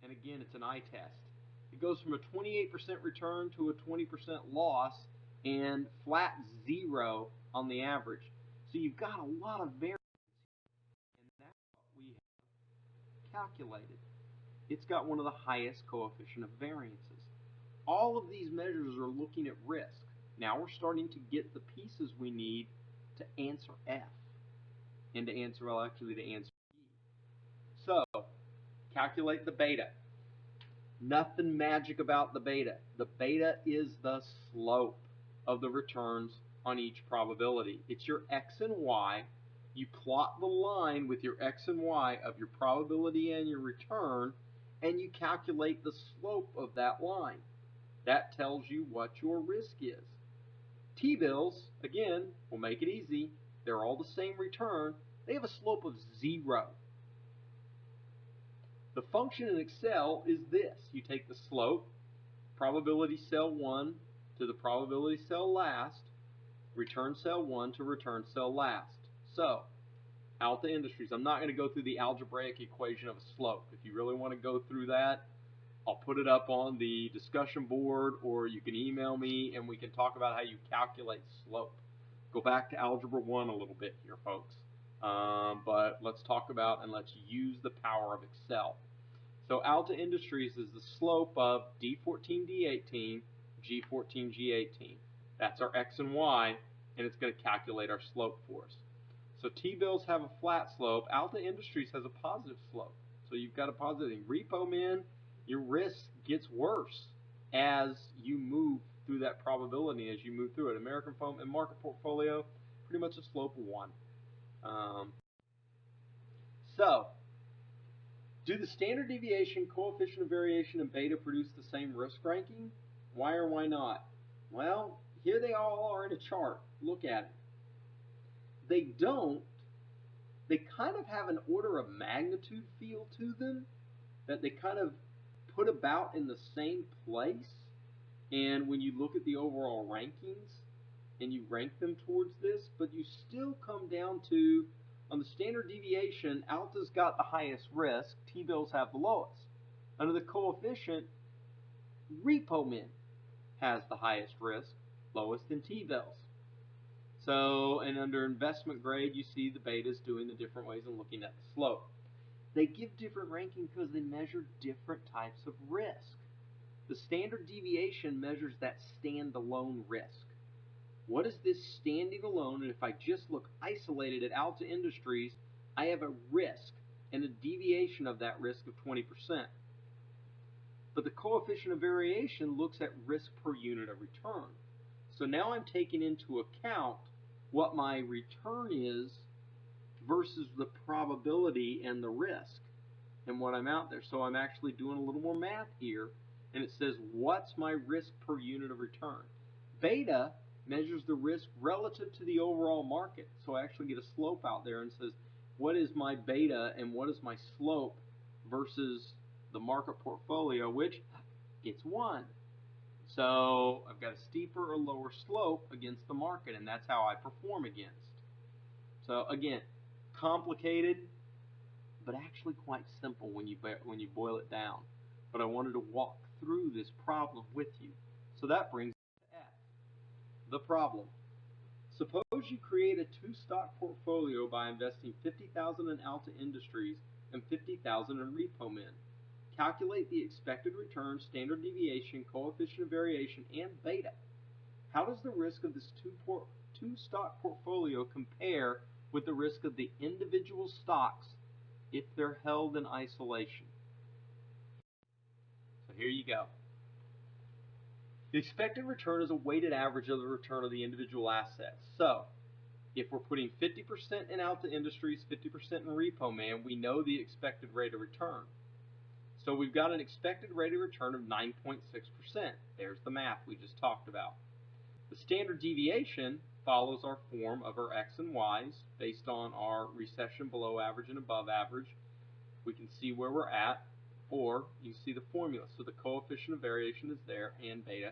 And again, it's an eye test. It goes from a 28% return to a 20% loss and flat zero on the average. So you've got a lot of variance, and that's what we have calculated. It's got one of the highest coefficient of variances. All of these measures are looking at risk. Now we're starting to get the pieces we need to answer F and to answer, well, actually to answer E. So calculate the beta. Nothing magic about the beta. The beta is the slope of the returns on each probability. It's your X and Y. You plot the line with your X and Y of your probability and your return, and you calculate the slope of that line. That tells you what your risk is. T-bills, again, will make it easy. They're all the same return. They have a slope of 0. The function in Excel is this. You take the slope, probability cell 1 to the probability cell last, return cell 1 to return cell last. So, Alta Industries, I'm not going to go through the algebraic equation of a slope. If you really want to go through that, I'll put it up on the discussion board, or you can email me and we can talk about how you calculate slope. Go back to Algebra 1 a little bit here, folks. But let's talk about and let's use the power of Excel. So Alta Industries is the slope of D14, D18, G14, G18. That's our X and Y, and it's going to calculate our slope for us. So T-bills have a flat slope. Alta Industries has a positive slope. So you've got a positive thing. Repo men, your risk gets worse as you move through that probability, as you move through it. American Foam and Market Portfolio, pretty much a slope of 1. So, do the standard deviation, coefficient of variation, and beta produce the same risk ranking? Why or why not? Well, here they all are in a chart. Look at it. They don't. They kind of have an order of magnitude feel to them, that they kind of put about in the same place. And when you look at the overall rankings and you rank them towards this, but you still come down to, on the standard deviation, Alta's got the highest risk, T-bills have the lowest. Under the coefficient, Repo men has the highest risk, lowest than T-bills. So, and under investment grade, you see the betas doing the different ways and looking at the slope. They give different ranking because they measure different types of risk. The standard deviation measures that standalone risk. What is this standing alone? And if I just look isolated at Alta Industries, I have a risk and a deviation of that risk of 20%. But the coefficient of variation looks at risk per unit of return. So now I'm taking into account what my return is versus the probability and the risk and what I'm out there. So I'm actually doing a little more math here, and it says, what's my risk per unit of return? Beta measures the risk relative to the overall market. So I actually get a slope out there and says, what is my beta and what is my slope versus the market portfolio, which gets 1. So I've got a steeper or lower slope against the market, and that's how I perform against. So again, complicated, but actually quite simple when you boil it down. But I wanted to walk through this problem with you. So that brings us to F, the problem. Suppose you create a 2-stock portfolio by investing $50,000 in Alta Industries and $50,000 in Repo men. Calculate the expected return, standard deviation, coefficient of variation, and beta. How does the risk of this 2-stock portfolio compare with the risk of the individual stocks if they're held in isolation? So here you go. The expected return is a weighted average of the return of the individual assets. So, if we're putting 50% in Alta Industries, 50% in Repo man, we know the expected rate of return. So we've got an expected rate of return of 9.6%. There's the math we just talked about. The standard deviation follows our form of our X and Y's based on our recession below average and above average. We can see where we're at, or you see the formula. So the coefficient of variation is there and beta